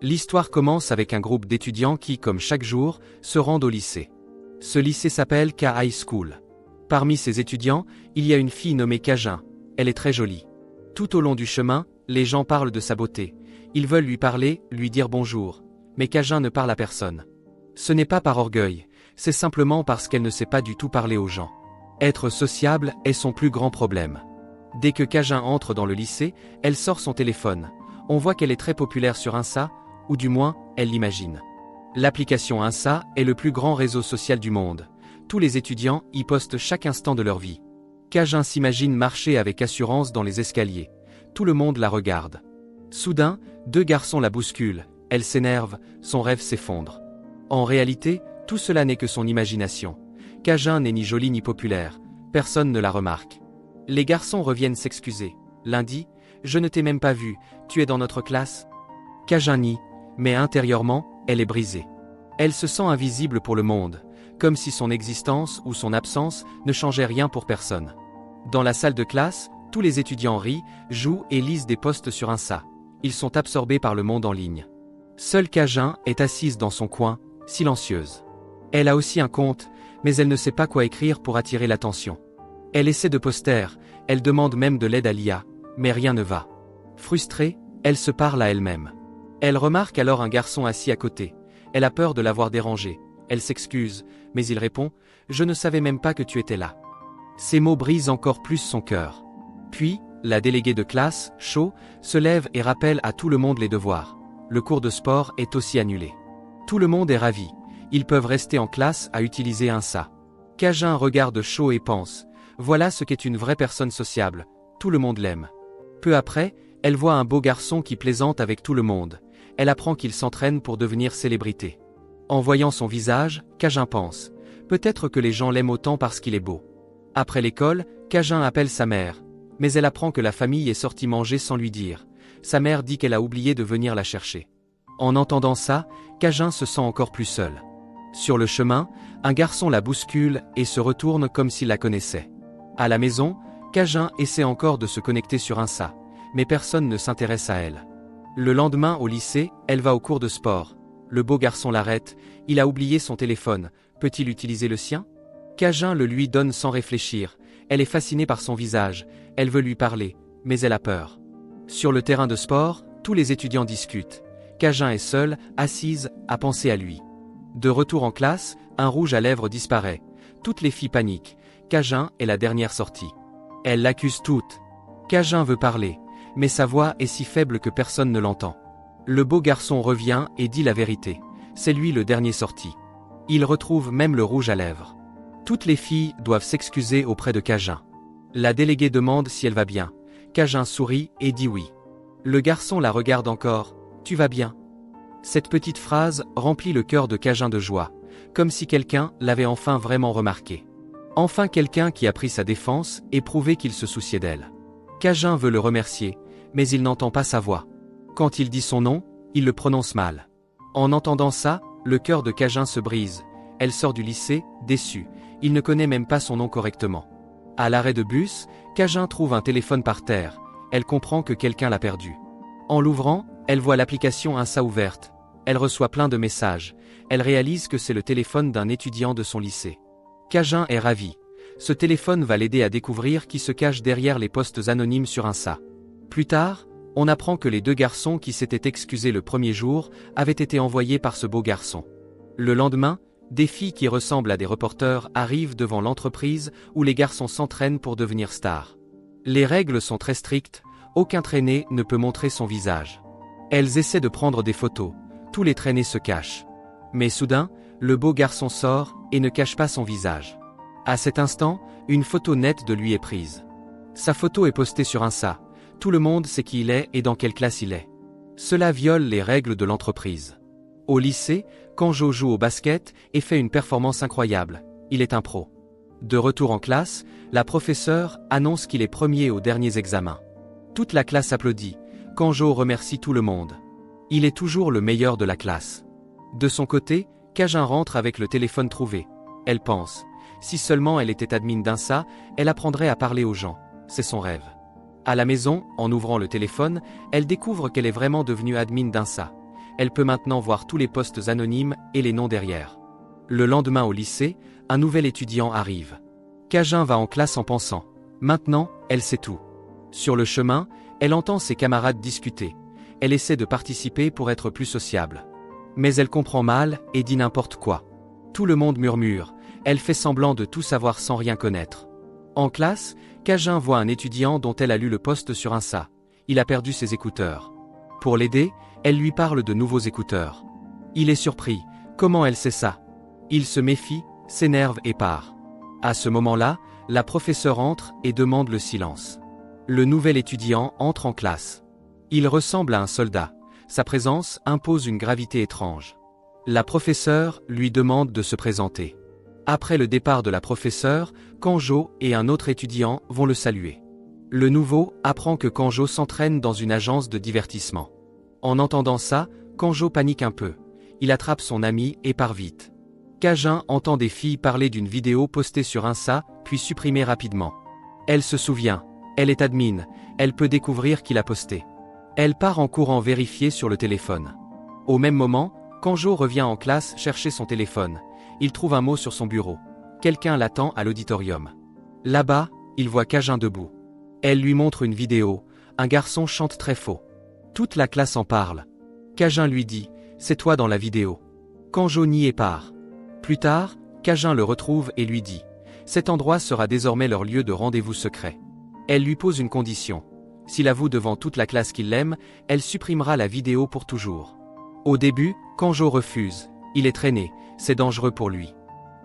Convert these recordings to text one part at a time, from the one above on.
L'histoire commence avec un groupe d'étudiants qui, comme chaque jour, se rendent au lycée. Ce lycée s'appelle K High School. Parmi ces étudiants, il y a une fille nommée Kajin. Elle est très jolie. Tout au long du chemin, les gens parlent de sa beauté. Ils veulent lui parler, lui dire bonjour. Mais Kajin ne parle à personne. Ce n'est pas par orgueil, c'est simplement parce qu'elle ne sait pas du tout parler aux gens. Être sociable est son plus grand problème. Dès que Kajin entre dans le lycée, elle sort son téléphone. On voit qu'elle est très populaire sur Insta, ou du moins, elle l'imagine. L'application Insta est le plus grand réseau social du monde. Tous les étudiants y postent chaque instant de leur vie. Kajin s'imagine marcher avec assurance dans les escaliers. Tout le monde la regarde. Soudain, deux garçons la bousculent. Elle s'énerve, son rêve s'effondre. En réalité, tout cela n'est que son imagination. Kajin n'est ni jolie ni populaire. Personne ne la remarque. Les garçons reviennent s'excuser. L'un dit « Je ne t'ai même pas vu, tu es dans notre classe ?» Kajin nie, mais intérieurement, elle est brisée. Elle se sent invisible pour le monde, comme si son existence ou son absence ne changeait rien pour personne. Dans la salle de classe, tous les étudiants rient, jouent et lisent des posts sur Insta. Ils sont absorbés par le monde en ligne. Seule Kajin est assise dans son coin, silencieuse. Elle a aussi un compte, mais elle ne sait pas quoi écrire pour attirer l'attention. Elle essaie de posters, elle demande même de l'aide à l'IA, mais rien ne va. Frustrée, elle se parle à elle-même. Elle remarque alors un garçon assis à côté. Elle a peur de l'avoir dérangé. Elle s'excuse, mais il répond « Je ne savais même pas que tu étais là ». Ces mots brisent encore plus son cœur. Puis, la déléguée de classe, Cho, se lève et rappelle à tout le monde les devoirs. Le cours de sport est aussi annulé. Tout le monde est ravi. Ils peuvent rester en classe à utiliser Insta. Kajin regarde Cho et pense « Voilà ce qu'est une vraie personne sociable. Tout le monde l'aime ». Peu après, elle voit un beau garçon qui plaisante avec tout le monde. Elle apprend qu'il s'entraîne pour devenir célébrité. En voyant son visage, Kajin pense « Peut-être que les gens l'aiment autant parce qu'il est beau ». Après l'école, Kajin appelle sa mère. Mais elle apprend que la famille est sortie manger sans lui dire. Sa mère dit qu'elle a oublié de venir la chercher. En entendant ça, Kajin se sent encore plus seule. Sur le chemin, un garçon la bouscule et se retourne comme s'il la connaissait. À la maison, Kajin essaie encore de se connecter sur Insta, mais personne ne s'intéresse à elle. Le lendemain au lycée, elle va au cours de sport. Le beau garçon l'arrête, il a oublié son téléphone, peut-il utiliser le sien? Kajin le lui donne sans réfléchir, elle est fascinée par son visage, elle veut lui parler, mais elle a peur. Sur le terrain de sport, tous les étudiants discutent. Kajin est seule, assise, à penser à lui. De retour en classe, un rouge à lèvres disparaît. Toutes les filles paniquent. Kajin est la dernière sortie. Elles l'accusent toutes. Kajin veut parler, mais sa voix est si faible que personne ne l'entend. Le beau garçon revient et dit la vérité. C'est lui le dernier sorti. Il retrouve même le rouge à lèvres. Toutes les filles doivent s'excuser auprès de Kajin. La déléguée demande si elle va bien. Kajin sourit et dit oui. Le garçon la regarde encore. « Tu vas bien ?» Cette petite phrase remplit le cœur de Kajin de joie, comme si quelqu'un l'avait enfin vraiment remarqué. Enfin quelqu'un qui a pris sa défense et prouvé qu'il se souciait d'elle. Kajin veut le remercier, mais il n'entend pas sa voix. Quand il dit son nom, il le prononce mal. En entendant ça, le cœur de Kajin se brise. Elle sort du lycée, déçue. Il ne connaît même pas son nom correctement. À l'arrêt de bus, Kajin trouve un téléphone par terre. Elle comprend que quelqu'un l'a perdu. En l'ouvrant, elle voit l'application Insta ouverte. Elle reçoit plein de messages. Elle réalise que c'est le téléphone d'un étudiant de son lycée. Kajin est ravie. Ce téléphone va l'aider à découvrir qui se cache derrière les posts anonymes sur Insta. Plus tard, on apprend que les deux garçons qui s'étaient excusés le premier jour avaient été envoyés par ce beau garçon. Le lendemain, des filles qui ressemblent à des reporters arrivent devant l'entreprise où les garçons s'entraînent pour devenir stars. Les règles sont très strictes, aucun traîné ne peut montrer son visage. Elles essaient de prendre des photos, tous les traînés se cachent. Mais soudain, le beau garçon sort et ne cache pas son visage. À cet instant, une photo nette de lui est prise. Sa photo est postée sur Insta. Tout le monde sait qui il est et dans quelle classe il est. Cela viole les règles de l'entreprise. Au lycée, Kanjo joue au basket et fait une performance incroyable. Il est un pro. De retour en classe, la professeure annonce qu'il est premier aux derniers examens. Toute la classe applaudit. Kanjo remercie tout le monde. Il est toujours le meilleur de la classe. De son côté, Kajin rentre avec le téléphone trouvé. Elle pense, si seulement elle était admin d'Insta, elle apprendrait à parler aux gens. C'est son rêve. À la maison, en ouvrant le téléphone, elle découvre qu'elle est vraiment devenue admin d'Insta. elle peut maintenant voir tous les posts anonymes et les noms derrière. Le lendemain au lycée, un nouvel étudiant arrive. Kajin va en classe en pensant « Maintenant, elle sait tout ». Sur le chemin, elle entend ses camarades discuter. Elle essaie de participer pour être plus sociable. Mais elle comprend mal et dit n'importe quoi. Tout le monde murmure, elle fait semblant de tout savoir sans rien connaître. En classe, Kajin voit un étudiant dont elle a lu le post sur Insta. Il a perdu ses écouteurs. Pour l'aider, elle lui parle de nouveaux écouteurs. Il est surpris, comment elle sait ça? Il se méfie, s'énerve et part. À ce moment-là, la professeure entre et demande le silence. Le nouvel étudiant entre en classe. Il ressemble à un soldat. Sa présence impose une gravité étrange. La professeure lui demande de se présenter. Après le départ de la professeure, Kanjo et un autre étudiant vont le saluer. Le nouveau apprend que Kanjo s'entraîne dans une agence de divertissement. En entendant ça, Kanjo panique un peu. Il attrape son ami et part vite. Kajin entend des filles parler d'une vidéo postée sur Insta, puis supprimée rapidement. Elle se souvient, elle est admin, elle peut découvrir qui l'a posté. Elle part en courant vérifier sur le téléphone. Au même moment, Kanjo revient en classe chercher son téléphone. Il trouve un mot sur son bureau. Quelqu'un l'attend à l'auditorium. Là-bas, il voit Kajin debout. Elle lui montre une vidéo, un garçon chante très faux. Toute la classe en parle. Kajin lui dit, c'est toi dans la vidéo. Kanjo nie et part. Plus tard, Kajin le retrouve et lui dit, cet endroit sera désormais leur lieu de rendez-vous secret. Elle lui pose une condition. S'il avoue devant toute la classe qu'il l'aime, elle supprimera la vidéo pour toujours. Au début, Kanjo refuse, il est traîné, c'est dangereux pour lui.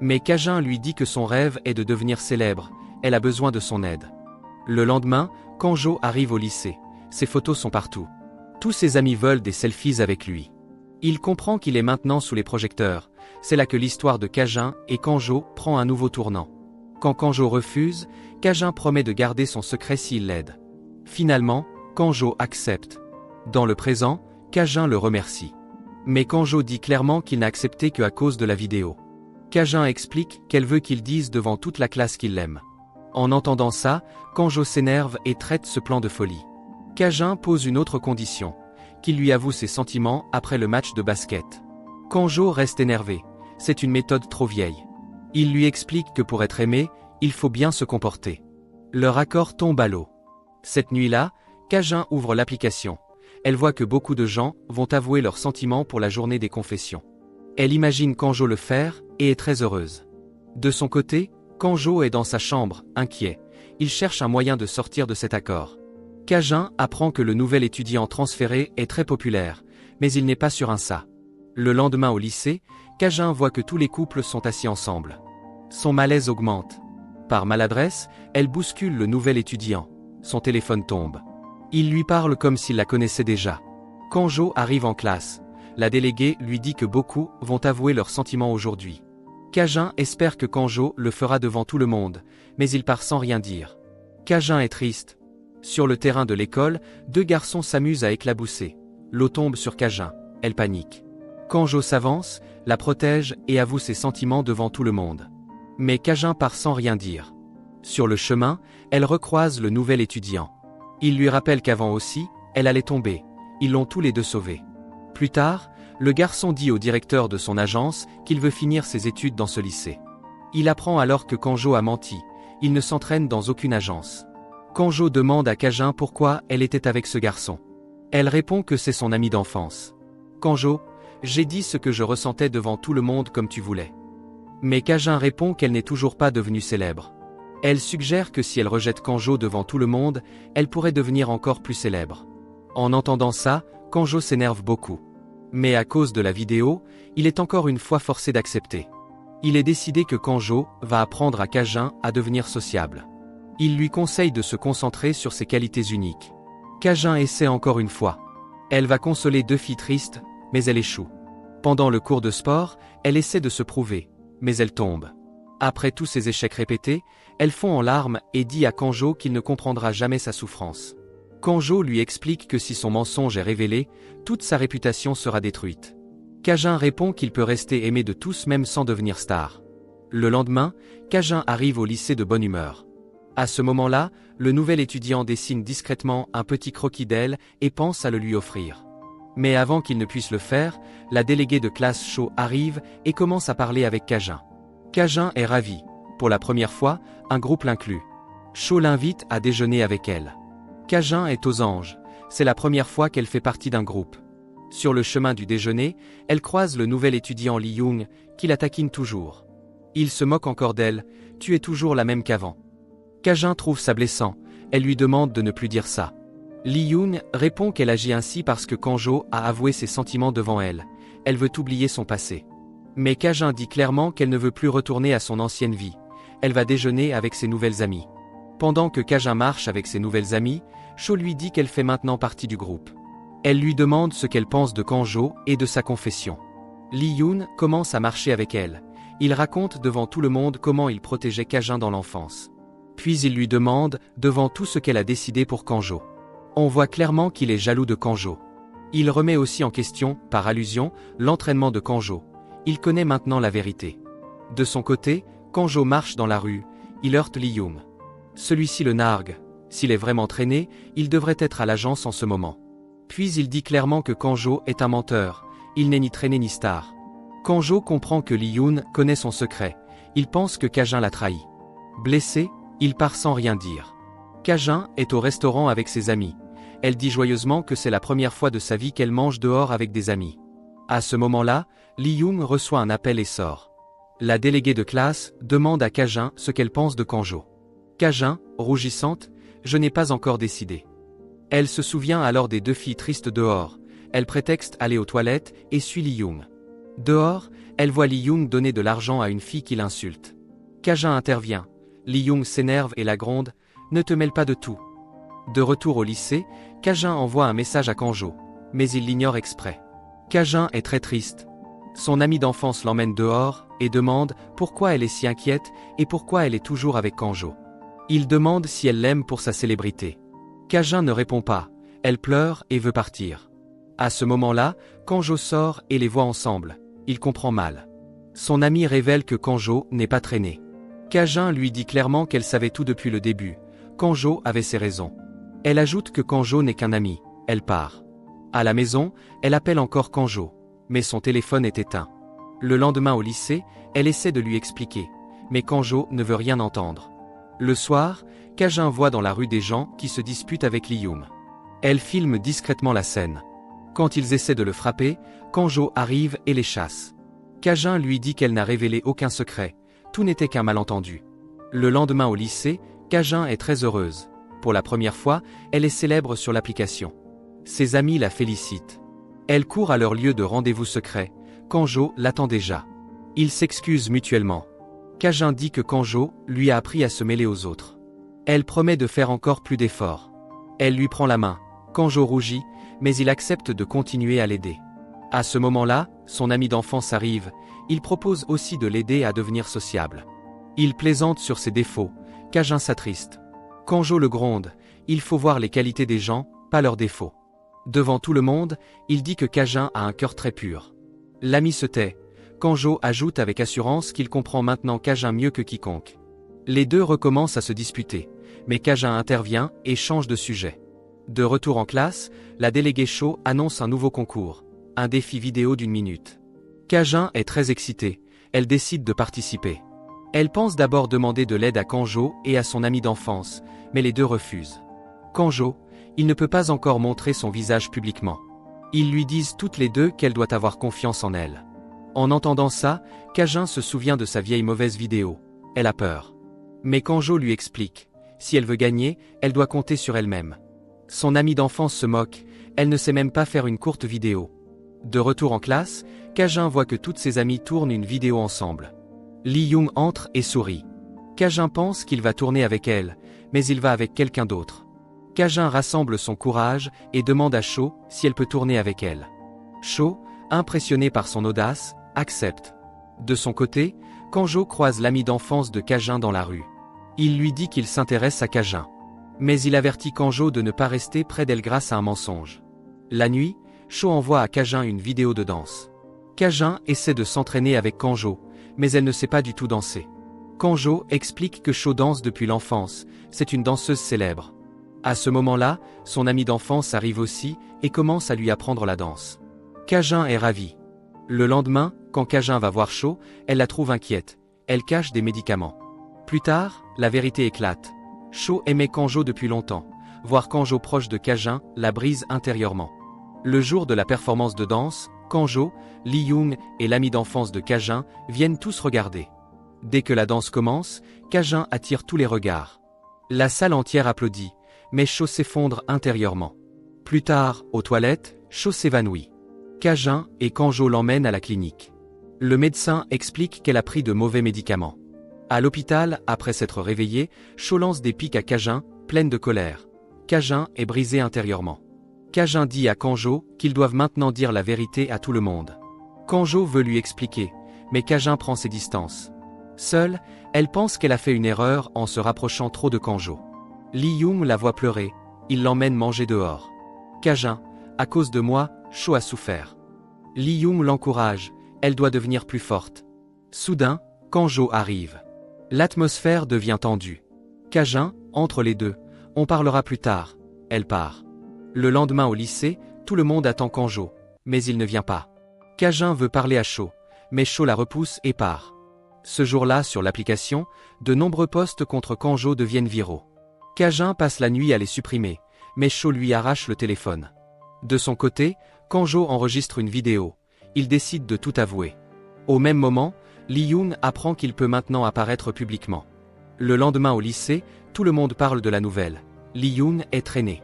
Mais Kajin lui dit que son rêve est de devenir célèbre, elle a besoin de son aide. Le lendemain, Kanjo arrive au lycée, ses photos sont partout. Tous ses amis veulent des selfies avec lui. Il comprend qu'il est maintenant sous les projecteurs, c'est là que l'histoire de Kajin et Kanjo prend un nouveau tournant. Quand Kanjo refuse, Kajin promet de garder son secret s'il l'aide. Finalement, Kanjo accepte. Dans le présent, Kajin le remercie. Mais Kanjo dit clairement qu'il n'a accepté qu'à cause de la vidéo. Kajin explique qu'elle veut qu'il dise devant toute la classe qu'il l'aime. En entendant ça, Kanjo s'énerve et traite ce plan de folie. Kajin pose une autre condition, qu'il lui avoue ses sentiments après le match de basket. Kanjo reste énervé, c'est une méthode trop vieille. Il lui explique que pour être aimé, il faut bien se comporter. Leur accord tombe à l'eau. Cette nuit-là, Kajin ouvre l'application. Elle voit que beaucoup de gens vont avouer leurs sentiments pour la journée des confessions. Elle imagine Kanjo le faire et est très heureuse. De son côté, Kanjo est dans sa chambre, inquiet. Il cherche un moyen de sortir de cet accord. Kajin apprend que le nouvel étudiant transféré est très populaire, mais il n'est pas sur Insta. Le lendemain au lycée, Kajin voit que tous les couples sont assis ensemble. Son malaise augmente. Par maladresse, elle bouscule le nouvel étudiant. Son téléphone tombe. Il lui parle comme s'il la connaissait déjà. Kanjo arrive en classe. La déléguée lui dit que beaucoup vont avouer leurs sentiments aujourd'hui. Kajin espère que Kanjo le fera devant tout le monde, mais il part sans rien dire. Kajin est triste. Sur le terrain de l'école, deux garçons s'amusent à éclabousser. L'eau tombe sur Kajin. Elle panique. Kanjo s'avance, la protège et avoue ses sentiments devant tout le monde. Mais Kajin part sans rien dire. Sur le chemin, elle recroise le nouvel étudiant. Il lui rappelle qu'avant aussi, elle allait tomber. Ils l'ont tous les deux sauvé. Plus tard, le garçon dit au directeur de son agence qu'il veut finir ses études dans ce lycée. Il apprend alors que Kanjo a menti. Il ne s'entraîne dans aucune agence. Kanjo demande à Kajin pourquoi elle était avec ce garçon. Elle répond que c'est son ami d'enfance. Kanjo, j'ai dit ce que je ressentais devant tout le monde comme tu voulais. Mais Kajin répond qu'elle n'est toujours pas devenue célèbre. Elle suggère que si elle rejette Kanjo devant tout le monde, elle pourrait devenir encore plus célèbre. En entendant ça, Kanjo s'énerve beaucoup. Mais à cause de la vidéo, il est encore une fois forcé d'accepter. Il est décidé que Kanjo va apprendre à Kajin à devenir sociable. Il lui conseille de se concentrer sur ses qualités uniques. Kajin essaie encore une fois. Elle va consoler deux filles tristes, mais elle échoue. Pendant le cours de sport, elle essaie de se prouver, mais elle tombe. Après tous ces échecs répétés, elle fond en larmes et dit à Kanjo qu'il ne comprendra jamais sa souffrance. Kanjo lui explique que si son mensonge est révélé, toute sa réputation sera détruite. Kajin répond qu'il peut rester aimé de tous même sans devenir star. Le lendemain, Kajin arrive au lycée de bonne humeur. À ce moment-là, le nouvel étudiant dessine discrètement un petit croquis d'elle et pense à le lui offrir. Mais avant qu'il ne puisse le faire, la déléguée de classe Cho arrive et commence à parler avec Kajin. Kajin est ravi. Pour la première fois, un groupe l'inclut. Cho l'invite à déjeuner avec elle. Kajin est aux anges. C'est la première fois qu'elle fait partie d'un groupe. Sur le chemin du déjeuner, elle croise le nouvel étudiant Lee Young, qui la taquine toujours. Il se moque encore d'elle, « Tu es toujours la même qu'avant ». Kajin trouve ça blessant, elle lui demande de ne plus dire ça. Lee Young répond qu'elle agit ainsi parce que Kanjo a avoué ses sentiments devant elle. Elle veut oublier son passé. Mais Kajin dit clairement qu'elle ne veut plus retourner à son ancienne vie. Elle va déjeuner avec ses nouvelles amies. Pendant que Kajin marche avec ses nouvelles amies, Cho lui dit qu'elle fait maintenant partie du groupe. Elle lui demande ce qu'elle pense de Kanjo et de sa confession. Lee Yoon commence à marcher avec elle. Il raconte devant tout le monde comment il protégeait Kajin dans l'enfance. Puis il lui demande, devant tout ce qu'elle a décidé pour Kanjo. On voit clairement qu'il est jaloux de Kanjo. Il remet aussi en question, par allusion, l'entraînement de Kanjo. Il connaît maintenant la vérité. De son côté, Kanjo marche dans la rue, il heurte Lee Yoon. Celui-ci le nargue. S'il est vraiment traîné, il devrait être à l'agence en ce moment. Puis il dit clairement que Kanjo est un menteur, il n'est ni traîné ni star. Kanjo comprend que Lee Yoon connaît son secret, il pense que Kajin l'a trahi. Blessé, il part sans rien dire. Kajin est au restaurant avec ses amis. Elle dit joyeusement que c'est la première fois de sa vie qu'elle mange dehors avec des amis. À ce moment-là, Lee Yoon reçoit un appel et sort. La déléguée de classe demande à Kajin ce qu'elle pense de Kanjo. Kajin, rougissante, « Je n'ai pas encore décidé ». Elle se souvient alors des deux filles tristes dehors. Elle prétexte aller aux toilettes et suit Lee Yoon. Dehors, elle voit Lee Yoon donner de l'argent à une fille qui l'insulte. Kajin intervient. Lee Yoon s'énerve et la gronde, « Ne te mêle pas de tout ». De retour au lycée, Kajin envoie un message à Kanjo, mais il l'ignore exprès. Kajin est très triste. Son ami d'enfance l'emmène dehors et demande pourquoi elle est si inquiète et pourquoi elle est toujours avec Kanjo. Il demande si elle l'aime pour sa célébrité. Kajin ne répond pas, elle pleure et veut partir. À ce moment-là, Kanjo sort et les voit ensemble. Il comprend mal. Son ami révèle que Kanjo n'est pas traîné. Kajin lui dit clairement qu'elle savait tout depuis le début. Kanjo avait ses raisons. Elle ajoute que Kanjo n'est qu'un ami. Elle part. À la maison, elle appelle encore Kanjo, mais son téléphone est éteint. Le lendemain au lycée, elle essaie de lui expliquer, mais Kanjo ne veut rien entendre. Le soir, Kajin voit dans la rue des gens qui se disputent avec Lee Yoon. Elle filme discrètement la scène. Quand ils essaient de le frapper, Kanjo arrive et les chasse. Kajin lui dit qu'elle n'a révélé aucun secret, tout n'était qu'un malentendu. Le lendemain au lycée, Kajin est très heureuse. Pour la première fois, elle est célèbre sur l'application. Ses amis la félicitent. Elle court à leur lieu de rendez-vous secret. Kanjo l'attend déjà. Ils s'excusent mutuellement. Kajin dit que Kanjo lui a appris à se mêler aux autres. Elle promet de faire encore plus d'efforts. Elle lui prend la main. Kanjo rougit, mais il accepte de continuer à l'aider. À ce moment-là, son ami d'enfance arrive. Il propose aussi de l'aider à devenir sociable. Il plaisante sur ses défauts. Kajin s'attriste. Kanjo le gronde. Il faut voir les qualités des gens, pas leurs défauts. Devant tout le monde, il dit que Kajin a un cœur très pur. L'ami se tait. Kanjo ajoute avec assurance qu'il comprend maintenant Kajin mieux que quiconque. Les deux recommencent à se disputer, mais Kajin intervient et change de sujet. De retour en classe, la déléguée Cho annonce un nouveau concours, un défi vidéo d'1 minute. Kajin est très excitée, elle décide de participer. Elle pense d'abord demander de l'aide à Kanjo et à son ami d'enfance, mais les deux refusent. Kanjo, il ne peut pas encore montrer son visage publiquement. Ils lui disent toutes les deux qu'elle doit avoir confiance en elle. En entendant ça, Kajin se souvient de sa vieille mauvaise vidéo. Elle a peur. Mais Kanjo lui explique. Si elle veut gagner, elle doit compter sur elle-même. Son amie d'enfance se moque, elle ne sait même pas faire une courte vidéo. De retour en classe, Kajin voit que toutes ses amies tournent une vidéo ensemble. Lee Yoon entre et sourit. Kajin pense qu'il va tourner avec elle, mais il va avec quelqu'un d'autre. Kajin rassemble son courage et demande à Cho si elle peut tourner avec elle. Cho, impressionné par son audace, accepte. De son côté, Kanjo croise l'ami d'enfance de Kajin dans la rue. Il lui dit qu'il s'intéresse à Kajin. Mais il avertit Kanjo de ne pas rester près d'elle grâce à un mensonge. La nuit, Cho envoie à Kajin une vidéo de danse. Kajin essaie de s'entraîner avec Kanjo, mais elle ne sait pas du tout danser. Kanjo explique que Cho danse depuis l'enfance, c'est une danseuse célèbre. À ce moment-là, son ami d'enfance arrive aussi et commence à lui apprendre la danse. Kajin est ravie. Le lendemain, quand Kajin va voir Cho, elle la trouve inquiète. Elle cache des médicaments. Plus tard, la vérité éclate. Cho aimait Kanjo depuis longtemps. Voir Kanjo proche de Kajin la brise intérieurement. Le jour de la performance de danse, Kanjo, Lee Young et l'ami d'enfance de Kajin viennent tous regarder. Dès que la danse commence, Kajin attire tous les regards. La salle entière applaudit, mais Cho s'effondre intérieurement. Plus tard, aux toilettes, Cho s'évanouit. Kajin et Kanjo l'emmènent à la clinique. Le médecin explique qu'elle a pris de mauvais médicaments. À l'hôpital, après s'être réveillée, Cho lance des pics à Kajin, pleine de colère. Kajin est brisé intérieurement. Kajin dit à Kanjo qu'ils doivent maintenant dire la vérité à tout le monde. Kanjo veut lui expliquer, mais Kajin prend ses distances. Seule, elle pense qu'elle a fait une erreur en se rapprochant trop de Kanjo. Lee Young la voit pleurer, il l'emmène manger dehors. Kajin, à cause de moi, Cho a souffert. Lee Young l'encourage, elle doit devenir plus forte. Soudain, Kanjo arrive. L'atmosphère devient tendue. Kajin, entre les deux, on parlera plus tard, elle part. Le lendemain au lycée, tout le monde attend Kanjo, mais il ne vient pas. Kajin veut parler à Cho, mais Cho la repousse et part. Ce jour-là, sur l'application, de nombreux posts contre Kanjo deviennent viraux. Kajin passe la nuit à les supprimer, mais Cho lui arrache le téléphone. De son côté, Kanjo enregistre une vidéo. Il décide de tout avouer. Au même moment, Lee Young apprend qu'il peut maintenant apparaître publiquement. Le lendemain au lycée, tout le monde parle de la nouvelle. Lee Young est traîné.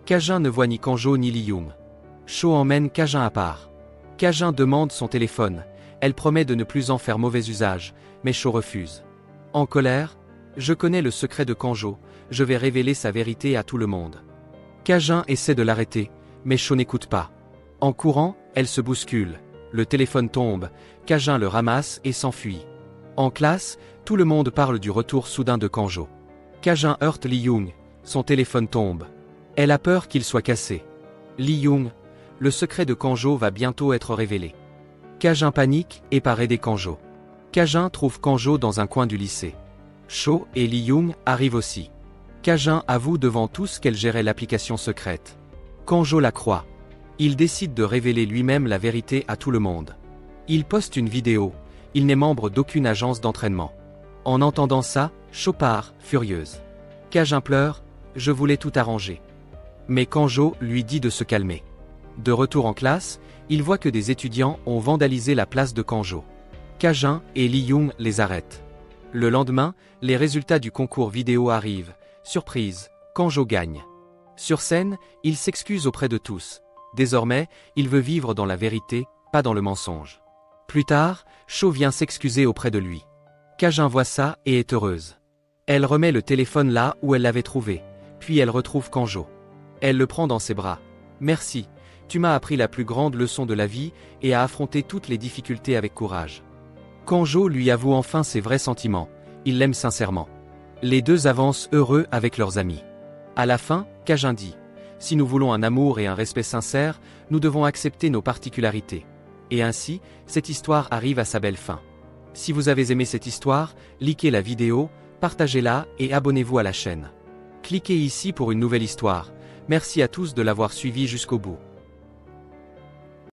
Kajin ne voit ni Kanjo ni Lee Young. Cho emmène Kajin à part. Kajin demande son téléphone. Elle promet de ne plus en faire mauvais usage, mais Cho refuse. En colère, « Je connais le secret de Kanjo, je vais révéler sa vérité à tout le monde. » Kajin essaie de l'arrêter, mais Cho n'écoute pas. En courant, elle se bouscule. Le téléphone tombe, Kajin le ramasse et s'enfuit. En classe, tout le monde parle du retour soudain de Kanjo. Kajin heurte Lee Young, son téléphone tombe. Elle a peur qu'il soit cassé. Lee Young, le secret de Kanjo va bientôt être révélé. Kajin panique et part aider Kanjo. Kajin trouve Kanjo dans un coin du lycée. Cho et Lee Young arrivent aussi. Kajin avoue devant tous qu'elle gérait l'application secrète. Kanjo la croit. Il décide de révéler lui-même la vérité à tout le monde. Il poste une vidéo, il n'est membre d'aucune agence d'entraînement. En entendant ça, Cho part, furieuse. Kajin pleure, je voulais tout arranger. Mais Kanjo lui dit de se calmer. De retour en classe, il voit que des étudiants ont vandalisé la place de Kanjo. Kajin et Lee Young les arrêtent. Le lendemain, les résultats du concours vidéo arrivent. Surprise, Kanjo gagne. Sur scène, il s'excuse auprès de tous. Désormais, il veut vivre dans la vérité, pas dans le mensonge. Plus tard, Cho vient s'excuser auprès de lui. Kajin voit ça et est heureuse. Elle remet le téléphone là où elle l'avait trouvé, puis elle retrouve Kanjo. Elle le prend dans ses bras. Merci, tu m'as appris la plus grande leçon de la vie et à affronter toutes les difficultés avec courage. Kanjo lui avoue enfin ses vrais sentiments, il l'aime sincèrement. Les deux avancent heureux avec leurs amis. À la fin, Kajin dit « Si nous voulons un amour et un respect sincères, nous devons accepter nos particularités. » Et ainsi, cette histoire arrive à sa belle fin. Si vous avez aimé cette histoire, likez la vidéo, partagez-la et abonnez-vous à la chaîne. Cliquez ici pour une nouvelle histoire. Merci à tous de l'avoir suivi jusqu'au bout.